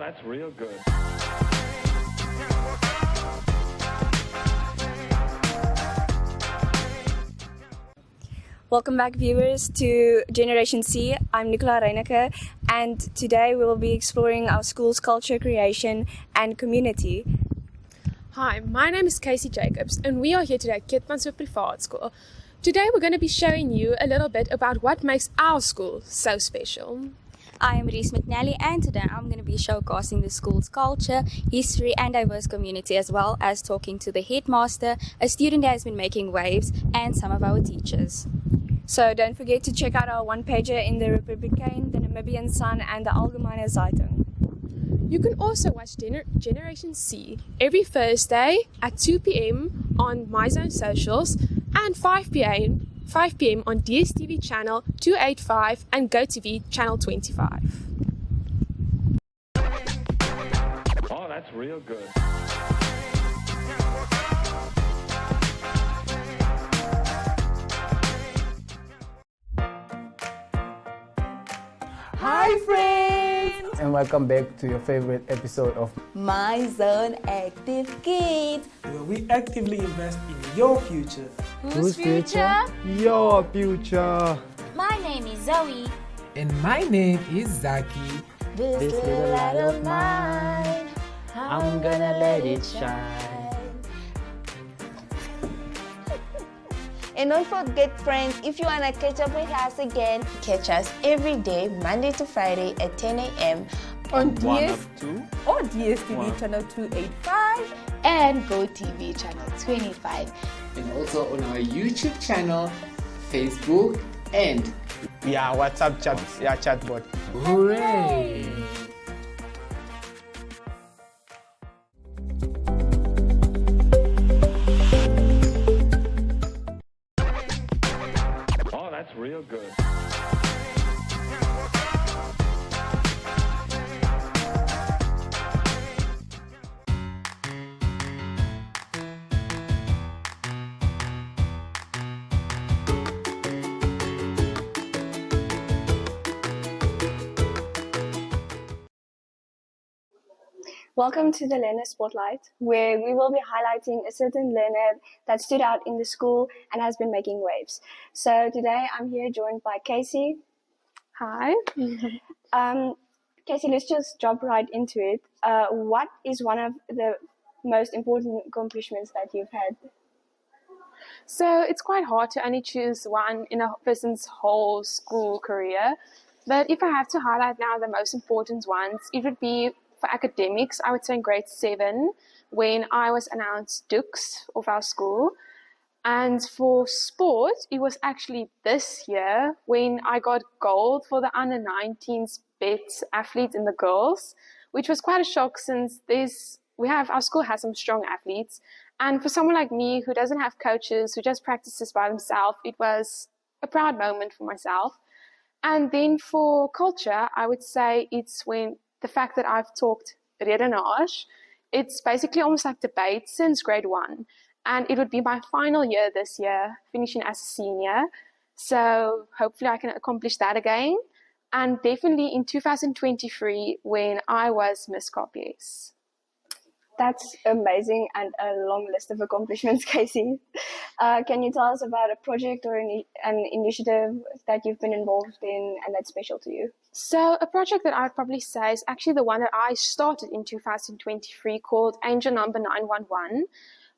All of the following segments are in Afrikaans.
that's real good. Welcome back, viewers, to Generation C. I'm Nicola Reineke, and today we will be exploring our school's culture, creation, and community. Hi, my name is Casey Jacobs, and we are here today at Keetmanshoop Privaat School. Today we're going to be showing you a little bit about what makes our school so special. I am Reese McNally, and today I'm going to be showcasing the school's culture, history and diverse community, as well as talking to the headmaster, a student that has been making waves, and some of our teachers. So don't forget to check out our one-pager in the Republikein, the Namibian Sun, and the Algemeine Zeitung. You can also watch Generation C every Thursday at 2 p.m. on MyZone Socials and 5 p.m. on DSTV channel 285 and GoTV channel 25. Oh, that's real good. Hi friends! And welcome back to your favorite episode of My Zone Active Kids, where we actively invest in your future. Whose future? Your future! My name is Zoe. And my name is Zaki. this little light of mine, I'm gonna let it shine. And don't forget, friends, if you wanna catch up with us again, catch us every day, Monday to Friday at 10 a.m. On DSTV channel 285 and GoTV channel 25. And also on our YouTube channel, Facebook, and WhatsApp chatbot. hooray! Oh, that's real good. Welcome to the Learner Spotlight, where we will be highlighting a certain learner that stood out in the school and has been making waves. So today I'm here joined by Casey. Hi. Casey, let's just jump right into it. What is one of the most important accomplishments that you've had? So it's quite hard to only choose one in a person's whole school career. But if I have to highlight now the most important ones, it would be for academics, I would say in grade 7, when I was announced Dukes of our school. And for sport, it was actually this year when I got gold for the under-19s best athlete in the girls, which was quite a shock since our school has some strong athletes. And for someone like me who doesn't have coaches, who just practices by themselves, it was a proud moment for myself. And then for culture, I would say it's when the fact that I've taught Redenage, it's basically almost like debate since grade 1. And it would be my final year this year, finishing as a senior. So hopefully I can accomplish that again. And definitely in 2023 when I was Miss Copies. That's amazing and a long list of accomplishments, Casey. Can you tell us about a project or an initiative that you've been involved in and that's special to you? So a project that I'd probably say is actually the one that I started in 2023 called Angel Number 911.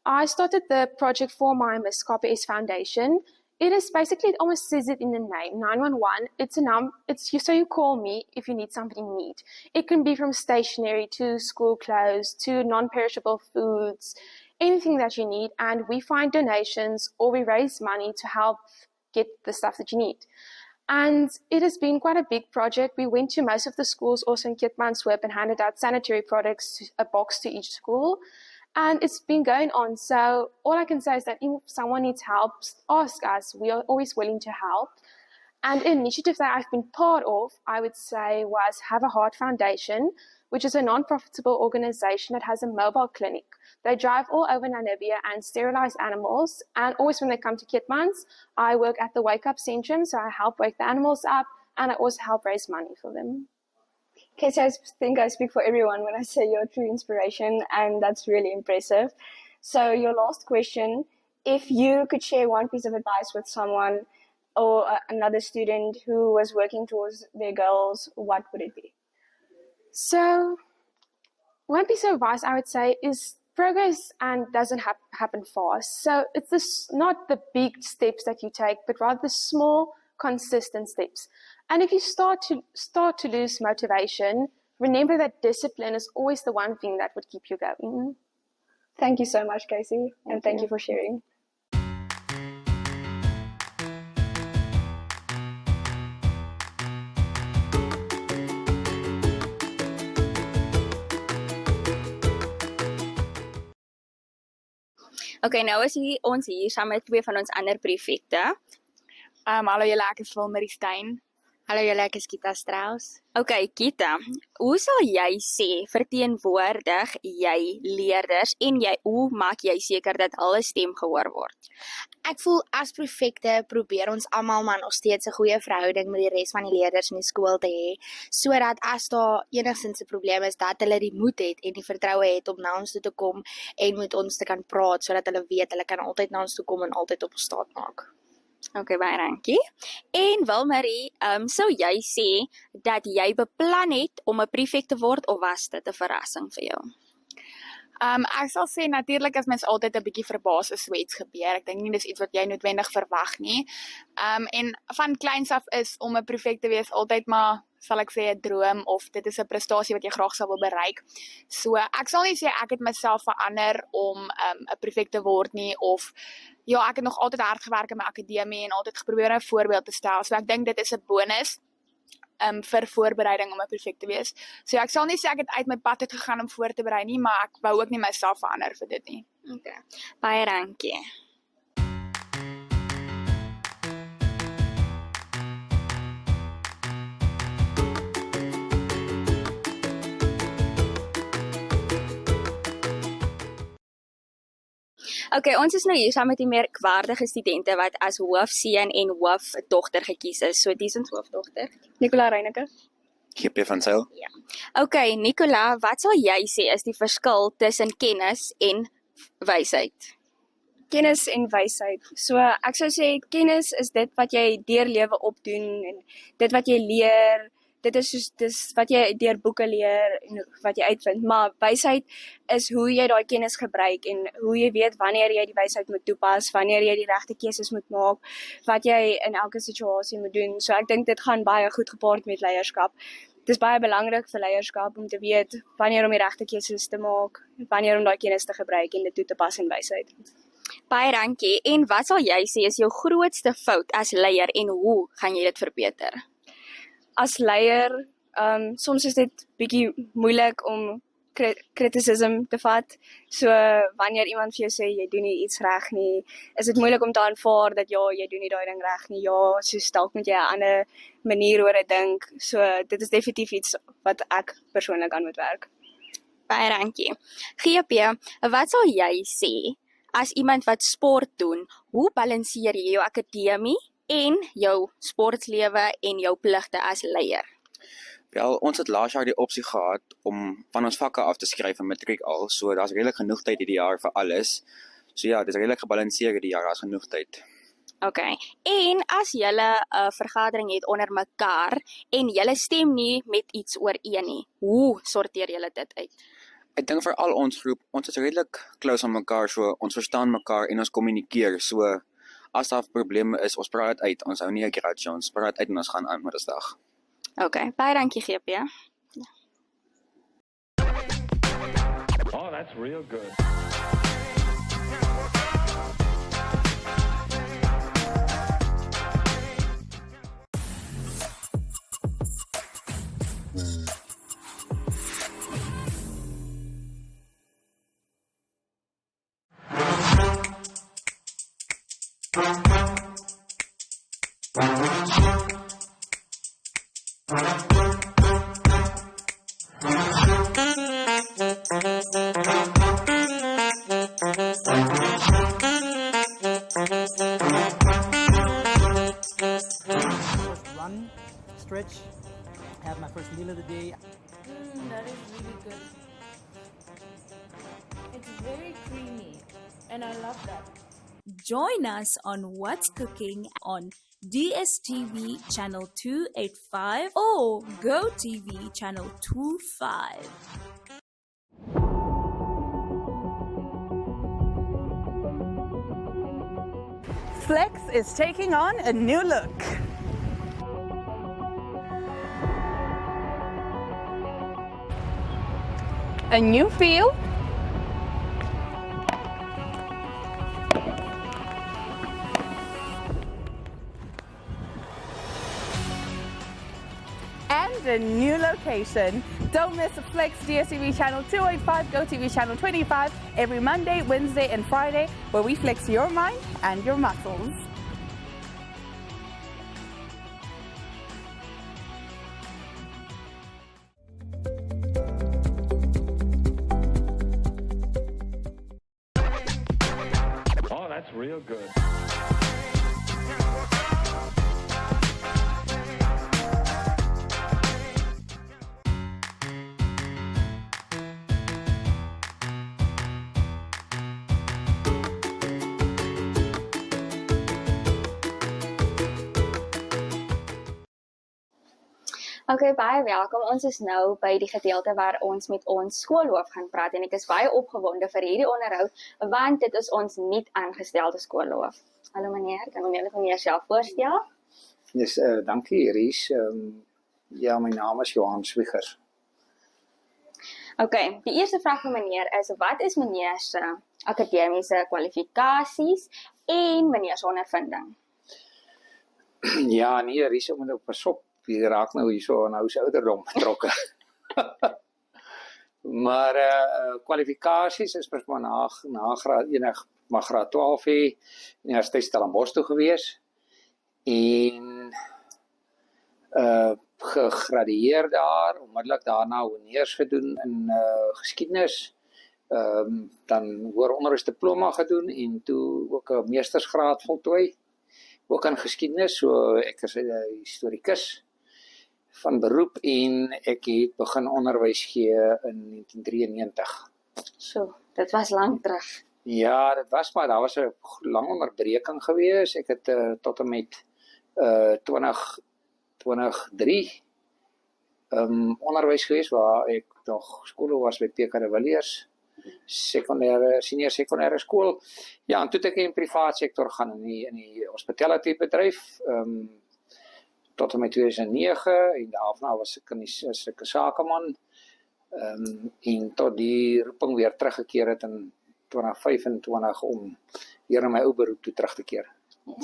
I started the project for my Miss Copies Foundation. It is basically, it almost says it in the name, 911. It's so you call me if you need something neat. It can be from stationery to school clothes to non-perishable foods, anything that you need. And we find donations or we raise money to help get the stuff that you need. And it has been quite a big project. We went to most of the schools also in Keetmanshoop and handed out sanitary products, a box to each school. And it's been going on. So all I can say is that if someone needs help, ask us. We are always willing to help. And an initiative that I've been part of, I would say, was Have a Heart Foundation, which is a non-profitable organization that has a mobile clinic. They drive all over Namibia and sterilize animals. And always when they come to Keetmans, I work at the Wake Up Centrum. So I help wake the animals up and I also help raise money for them. Casey, I think I speak for everyone when I say you're a true inspiration, and that's really impressive. So, your last question, if you could share one piece of advice with someone or another student who was working towards their goals, what would it be? So, one piece of advice I would say is progress and doesn't happen fast. So it's not the big steps that you take, but rather the small, consistent steps. And if you start to lose motivation, remember that discipline is always the one thing that would keep you going. Thank you so much, Casey, and thank you for sharing. Okay, nou is ons hier saam met twee van ons ander prefekte. Hallo julle, ek is Wilmarie Stein. Hallo julle, ek is Kita Strauss. Okay, Kita, hoe sal jy sê verteenwoordig jy leerders en hoe maak jy seker dat hulle stem gehoor word? Ek voel as prefekte probeer ons almal maar nog steeds 'n goeie verhouding met die res van die leerders in die skool te hê, sodat as daar enigstens 'n probleem is, dat hulle die moed het en die vertroue het om na ons toe te kom en met ons te kan praat, sodat hulle weet hulle kan altyd na ons toe kom en altyd op ons staat maak. Okay, baie dankie. En Wilmarie, sou jy sê dat jy beplan het om 'n prefek te word of was dit 'n verrassing vir jou? Ek sal sê natuurlik as mens altyd 'n bietjie verbaas is so iets gebeur. Ek dink nie dis iets wat jy noodwendig verwag nie. En van kleins af is om 'n prefek te wees altyd maar, sal ek sê, 'n droom of dit is 'n prestasie wat jy graag sou wil bereik. So ek sal nie sê ek het myself verander om 'n prefek te word nie, of ja, ek het nog altyd hard gewerk in my akademie en altyd geprobeer 'n voorbeeld te stel. So ek dink dit is 'n bonus vir voorbereiding om 'n prefek te wees. So ek sal nie sê ek het uit my pad uit gegaan om voor te berei nie, maar ek wou ook nie myself verander vir dit nie. Okay. Baie dankie. Okay, ons is nou hier saam met die merkwaardige studente wat as hoofseun en hoofdogter gekies is. So dis ons hoofdogter, Nicola Reyneke. GP van Sail. Ja. Okay, Nicola, wat sal jy sê is die verskil tussen kennis en wysheid? Kennis en wysheid. So ek sou sê kennis is dit wat jy deur lewe opdoen en dit wat jy leer. Dit is dis wat jy deur boeke leer en wat jy uitvind, maar wysheid is hoe jy daai kennis gebruik en hoe jy weet wanneer jy die wysheid moet toepas, wanneer jy die regte keuses moet maak, wat jy in elke situasie moet doen. So ek dink dit gaan baie goed gepaard met leierskap. Dit is baie belangrik vir leierskap om te weet wanneer om die regte keuses te maak, wanneer om daai kennis te gebruik en dit toe te pas in wysheid. Baie dankie. En wat sal jy sê is jou grootste fout as leier en hoe gaan jy dit verbeter? As leier, soms is dit bietjie moeilik om criticism te vat. So wanneer iemand vir jou sê jy doen nie iets reg nie, is dit moeilik om te aanvaar dat ja, jy doen nie daai ding reg nie. Ja, so dalk moet jy 'n ander manier oor dit dink. So dit is definitief iets wat ek persoonlik aan moet werk. Baie dankie. GP, wat sal jy sê as iemand wat sport doen, hoe balanseer jy jou akademie en jou sportlewe en jou pligte as leier? Wel, ons het laas jaar die opsie gehad om van ons vakke af te skryf in matriek al, so daar's redelik genoeg tyd hierdie jaar vir alles. So ja, dis redelik gebalanseer hierdie jaar, daar's genoeg tyd. Okay. En as julle 'n vergadering het onder mekaar en julle stem nie met iets ooreen nie, hoe sorteer julle dit uit? Ek dink vir al ons groep, ons is redelik close aan mekaar, so ons verstaan mekaar en ons kommunikeer, so as daar probleme is, ons praat uit, ons hou nie 'n grudge, ons praat uit en ons gaan aan met die dag. Okay, baie dankie GP. Oh, that's real good. curry. That is really good. It's very creamy and I love that. Join us on What's Cooking on DSTV channel 285 or GoTV channel 25. Flex is taking on a new look. A new feel. And a new location. Don't miss the Flex DSTV channel 285, GoTV channel 25 every Monday, Wednesday and Friday where we flex your mind and your muscles. Oh, that's real good. Okay, baie welkom. Ons is nou by die gedeelte waar ons met ons skoolhoof gaan praat en ek is baie opgewonde vir hierdie onderhoud want dit is ons nie aangestelde skoolhoof. Hallo meneer, kan meneer van jouself voorstel? Yes, dankie Ries. Ja, my naam is Johan Swiegers. Okay, die eerste vraag van meneer is wat is meneer se akademiese kwalifikasies en meneer se ondervinding? Ja, nee Ries, moet nou pas op. Die raak nou hier so nou se ouderdom betrokke. Maar kwalifikasies is mos maar na graad 1, maar graad 12 Universiteit Stellenbosch toe gewees en gegradueer daar, onmiddellik daarna honneurs gedoen in geskiedenis, dan hoër onderwysdiploma gedoen en toe ook 'n meestersgraad voltooi, ook in geskiedenis, so ek is 'n historikus van beroep en ek het begin onderwys gee in 1993. So, dit was lank terug. Ja, dit was maar, daar was 'n lang onderbreking gewees. Ek het tot en met 2003 onderwys gewees waar ek nog skool was by PK de Villiers, senior sekondêre skool. Ja, en toe het ek in die privaat sektor gaan in die hospitality bedryf. Tot en met 2009 en daarna was ek 'n sakeman en tot die roeping weer teruggekeer het in 2025 om weer na my ou beroep toe terug te keer. Ja,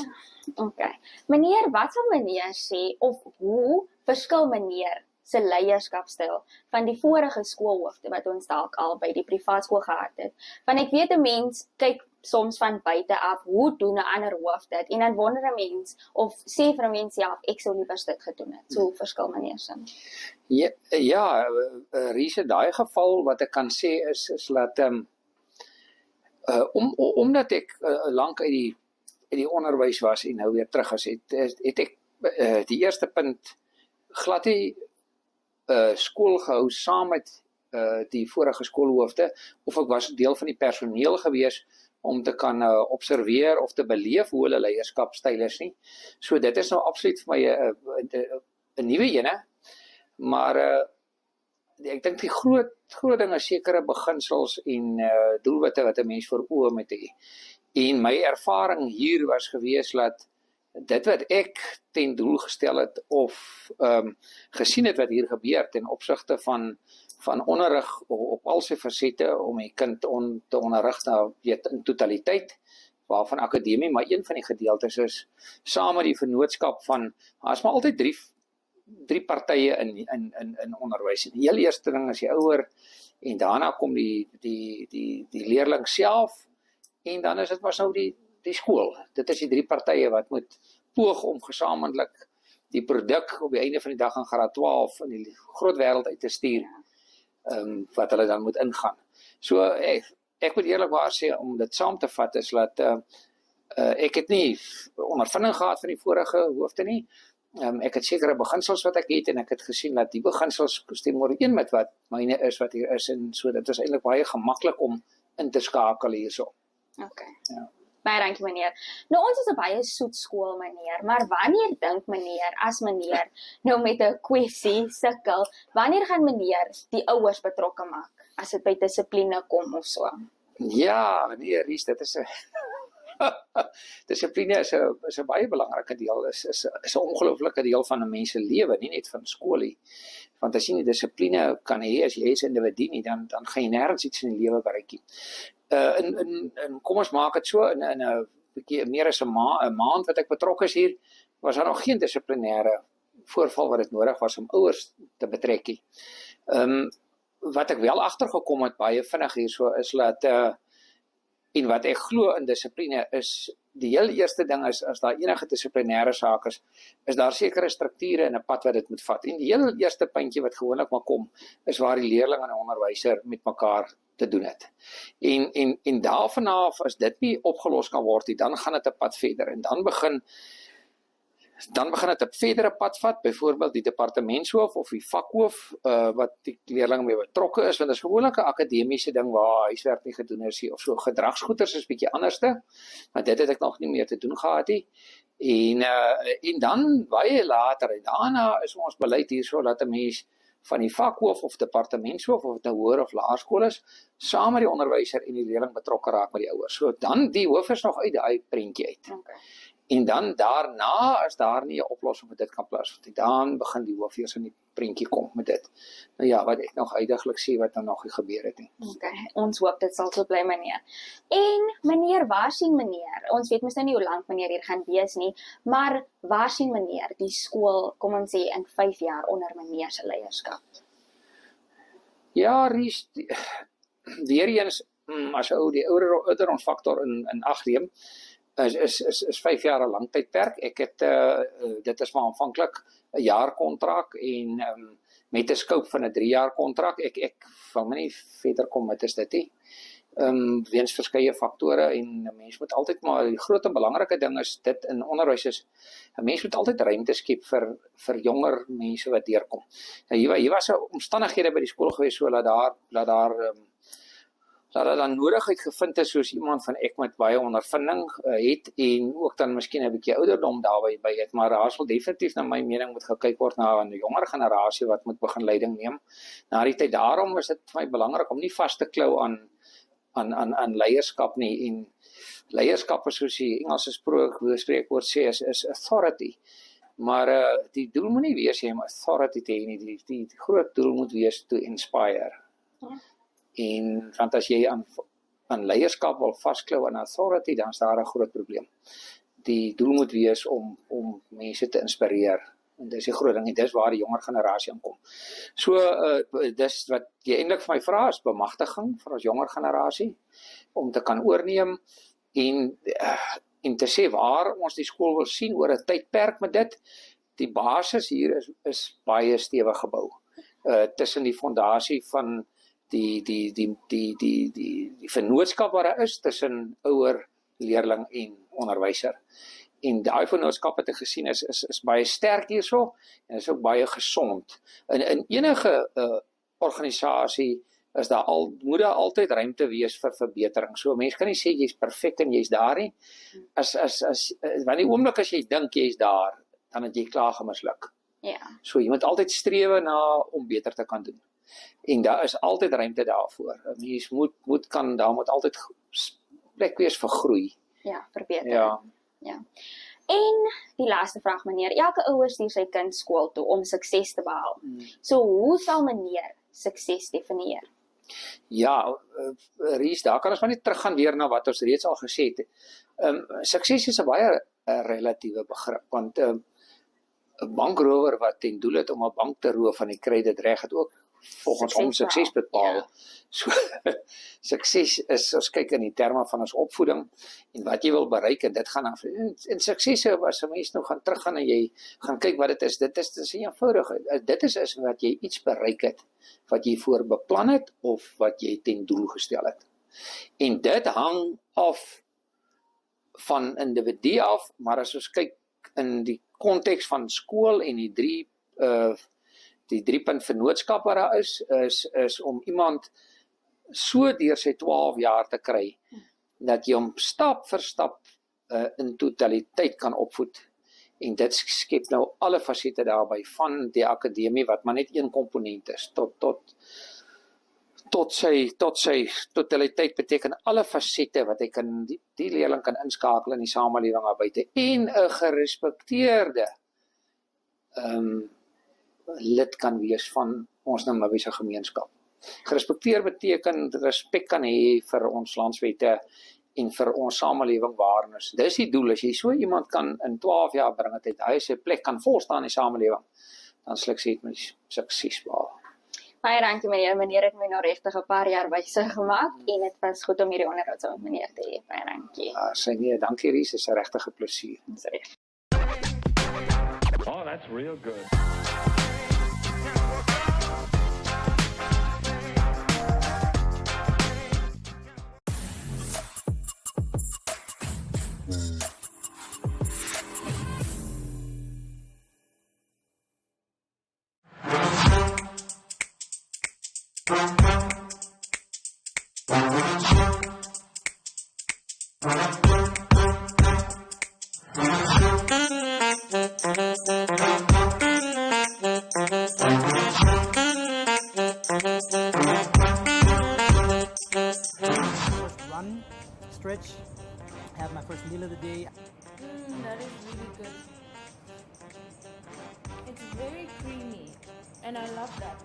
okay. Meneer, wat sal meneer sê of hoe verskil meneer se leierskapstyl van die vorige skoolhoofde wat ons dalk al by die privaat skool gehad het? Want ek weet 'n mens kyk soms van buite af, hoe doen 'n ander hoof dit? En dan wonder 'n mens of sê vir 'n mens self, ek sou liewer dit gedoen het. So verskil meneer se. Ja, Ries, in daai geval wat ek kan sê is dat omdat ek lank uit die onderwys was en nou weer terug is, het ek die eerste punt glad nie skool gehou saam met die vorige skoolhoofde, of ek was deel van die personeel gewees om te kan observeer of te beleef hoe hulle leierskapstyl is nie. So dit is nou absoluut vir my 'n nuwe ene, maar ek dink die groot ding is sekere beginsels en doelwitte wat 'n mens voor oë moet hê. En my ervaring hier was gewees dat dit wat ek ten doel gestel het of gesien het wat hier gebeur ten opsigte van onderrig op al sy fasette om die kind te onderrig na in totaliteit, waarvan akademie maar een van die gedeeltes is, saam met die vennootskap van, daar's maar altyd drie partye in onderwys. Die heel eerste ding is die ouer en daarna kom die leerling self en dan is dit maar nou die skool. Dit is die drie partye wat moet poog om gesamentlik die produk op die einde van die dag in graad 12 in die groot wêreld uit te stuur, wat hulle dan moet ingaan. So ek moet eerlikwaar sê om dit saam te vat is dat ek het nie ondervinding gehad van die vorige hoofde nie. Ek het sekere beginsels wat ek het en ek het gesien dat die beginsels stem ooreen met wat myne is wat hier is en so dit is eintlik baie gemaklik om in te skakel hierso. Okay. Ja. Baie dankie meneer. Nou ons is 'n baie soet skool meneer, maar wanneer dink meneer as meneer nou met 'n kwessie sukkel, wanneer gaan meneer die ouers betrokke maak as dit by dissipline kom of so? Ja, nee, Ries, dit is 'n dissipline is 'n baie belangrike deel, is 'n ongelooflike deel van 'n mens se lewe, nie net van skool nie. Want as jy nie dissipline kan hê as jy 'n individu nie, dan gaan jy nêrens iets in die lewe bereik nie. Kom ons maak dit so in 'n bietjie meer as 'n maand wat ek betrokke is hier, was daar nog geen dissiplinêre voorval wat dit nodig was om ouers te betrek nie. Wat ek wel agtergekom het baie vinnig hierso is dat en wat ek glo in dissipline is die heel eerste ding is as daar enige dissiplinêre saak is daar sekere strukture en 'n pad wat dit moet vat. En die heel eerste puntjie wat gewoonlik maar kom is waar die leerling en die onderwyser met mekaar te doen het. En daarvan af as dit nie opgelos kan word nie, dan gaan dit 'n pad verder en dan begin dit 'n verdere pad vat, byvoorbeeld die departementshoof of die vakhoof wat die leerling mee betrokke is, want dit is gewoonlik 'n akademiese ding waar huiswerk nie gedoen is of so. Gedragsgoeders is bietjie anderste, maar dit het ek nog nie meer te doen gehad nie. En dan baie later en daarna is ons beleid hierso dat 'n mens van die vakhoof of departementshoof of dit 'n hoër of laerskool is, saam met die onderwyser en die leerling betrokke raak met die ouers. So dan die hoof is nog uit daai prentjie uit. Okay. En dan daarna as daar nie 'n oplossing vir dit kan plaasvind, dan begin die hoof eers in die prentjie kom met dit. Nou ja, wat ek nog uitdruklik sê wat dan nog gebeur het nie. Okay, ons hoop dit sal so bly meneer. En meneer, waar sien meneer? Ons weet mos nou nie hoe lank meneer hier gaan wees nie, maar waar sien meneer die skool, kom ons sê in 5 jaar onder meneer se leierskap? Ja, Ries, weer eens as ou die ouder faktor in ag neem, is 5 jaar 'n lang tydperk. Ek het dit is maar aanvanklik 'n jaarkontrak en met 'n scope van 'n 3 jaar kontrak. Ek wil nie verder kom met dit nie. Weens verskeie faktore en 'n mens moet altyd maar die groot en belangrike ding is dit in onderwys is 'n mens moet altyd ruimte skep vir jonger mense wat deurkom. Nou hier was 'n omstandighede by die skool gewees so dat daar dan nodigheid gevind is soos iemand van ek met baie ondervinding het en ook dan miskien 'n bietjie ouderdom daarby het, maar daar sal definitief na my mening moet gekyk word na 'n jonger generasie wat moet begin leiding neem. Na die tyd daarom is dit vir my belangrik om nie vas te klou aan leierskap nie en leierskap is soos die Engelse spreekwoord sê is authority. Maar die doel moet nie wees jy om authority te hê nie, die groot doel moet wees to inspire. Ja. En want as jy aan leierskap wil vasklou aan authority, dan is daar 'n groot probleem. Die doel moet wees om mense te inspireer. En dis die groot ding en dis waar die jonger generasie aankom. So dis wat jy eintlik vir my vra is bemagtiging vir ons jonger generasie om te kan oorneem en te sê waar ons die skool wil sien oor 'n tydperk met dit. Die basis hier is baie stewig gebou. Tussen die fondasie van die vennootskap wat daar is tussen ouer, leerling en onderwyser. En daai vennootskap wat ek gesien is baie sterk hierso en is ook baie gesond. In enige organisasie moet daar altyd ruimte wees vir verbetering. So mense kan nie sê jy's perfek en jy's daar nie. Want die oomblik as jy dink jy's daar, dan het jy klaar gemisluk. Ja. So jy moet altyd strewe na om beter te kan doen. En daar is altyd ruimte daarvoor. Mens daar moet altyd plek wees vir groei. Ja, verbeter. Ja. En die laaste vraag meneer, elke ouer stuur sy kind skool toe om sukses te behaal. So hoe sal meneer sukses definieer? Ja, Ries, daar kan ons maar net teruggaan weer na wat ons reeds al gesê het. Sukses is 'n baie relatiewe begrip, want 'n bankrower wat ten doel het om 'n bank te roof van die kry dit reg het ook volgens hom sukses bepaal. Ja. So sukses is as kyk in die terme van ons opvoeding en wat jy wil bereik en dit gaan af. En sukses as 'n mens nou gaan teruggaan en jy gaan kyk wat dit is. Dit is eenvoudig. Dit is wat jy iets bereik het wat jy voor beplan het of wat jy ten doel gestel het. En dit hang af van individu af, maar as ons kyk in die konteks van skool en die 3-punt vennootskap wat daar is om iemand so deur sy 12 jaar te kry, dat jy hom stap vir stap in totaliteit kan opvoed. En dit skep nou alle fasette daarby, van die akademie, wat maar net een komponent is, tot sy totaliteit beteken alle fasette wat hy kan, die leerling kan inskakel in die samelewing daar buite, en 'n gerespekteerde lid kan wees van ons Namibiese gemeenskap. Gerespekteer beteken respek kan hê vir ons landswette en vir ons samelewing waarnes. Dis die doel, as jy so iemand kan in 12 jaar bring, dat hy sy plek kan volstaan in die samelewing, dan sal ek sê het mens sukses behaal. Baie dankie meneer. Meneer het my nou regtig 'n paar jaar wysig gemaak en dit was goed om hierdie onderhoud saam met meneer te hê. Baie dankie. Nee, dankie Ries, dit is 'n regtige plesier. Oh, that's real good. Run, stretch, have my first meal of the day. That is really good. It's very creamy and I love that.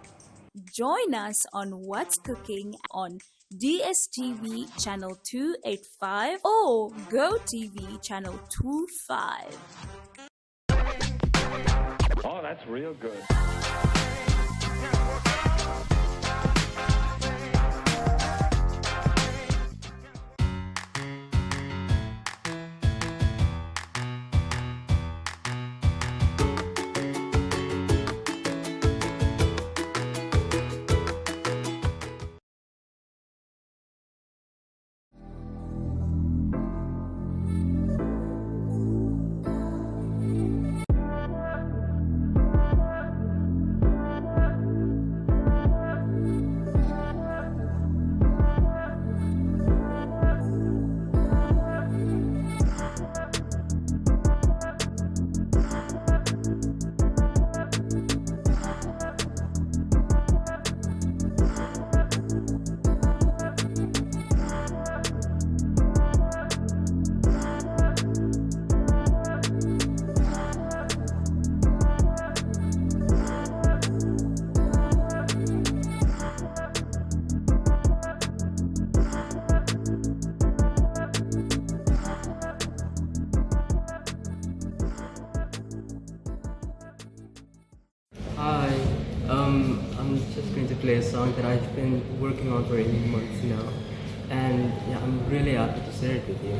Join us on What's Cooking on DSTV channel 285 or GoTV channel 25. Oh, that's real good. Hi, I'm just going to play a song that I've been working on for 8 months now, and yeah, I'm really happy to share it with you.